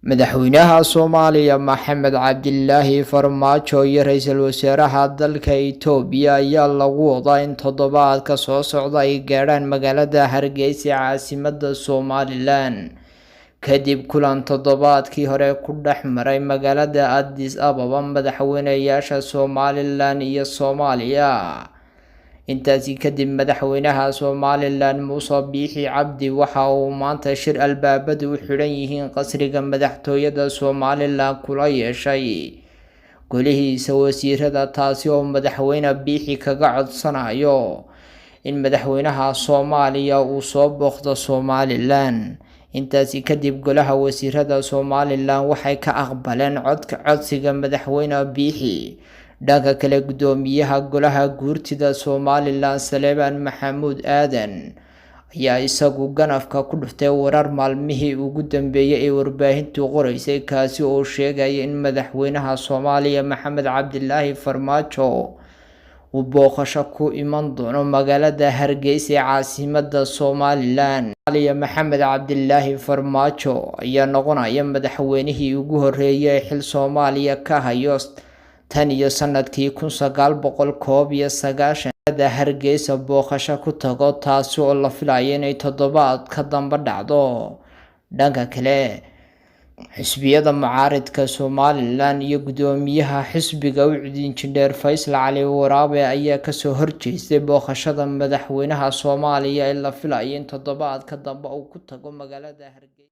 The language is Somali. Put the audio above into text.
madaxweynaha Soomaaliya Maxamed Cabdilaahi Farmaajo iyo ra'iisul wasaaraha dalka Itoobiya ayaa lagu wadaa in toddobaadka soo socda ay gaadhaan magaalada Hargeysa caasimadda Somaliland kadib kulan toddobaadkii hore ku dhex maray magaalada Addis Ababa madaxweynayaasha Somaliland iyo Soomaaliya. intaasi kadib madaxweynaha Somaliland Muuse Biixi Cabdi waxa uu maanta shir albaabadu u xidhan yihiin qasriga madaxtooyada Somaliland kula yeeshay golihiisa wasiirada, taasi oo madaxweyne Biixi kaga codsanayo in madaxweynaha Soomaaliya uu soo booqdo Somaliland. intaasi kadib golaha wasiirada Somaliland waxay ka aqbaleen codsiga madaxweyne Biixi. dhanka kale, gudoomiyaha golaha guurtida Somaliland Saleebaan Maxamuud Aadan ayaa isagu ganafka ku dhuftay warar maalmihii ugu dambeeyay ee warbaahintu qoraysay, kaasi oo sheegaya in madaxweynaha Soomaaliya Maxamed Cabdilaahi Farmaajo uu booqasho ku iman doono magaalada Hargeysa caasimadda Somaliland. Maxamed Cabdilaahi Farmaajo ayaa noqonaya madaxweynihii ugu horeeyay ee xil Soomaaliya ka hayo tan iyo sanadkii 1991 Hargeysa booqasho ku tago, taasi oo la filayo inay toddobaad ka damba dhacdo. dhanka kale, xisbiyada mucaaradka Somaliland iyo gudoomiyaha xisbiga Injineer Faysal Cali Waraabe ayaa kasoo horjeestay booqashada madaxweynaha Soomaaliya ee la filayo in toddobaad ka damba uu ku tago magaalada Hargeysa.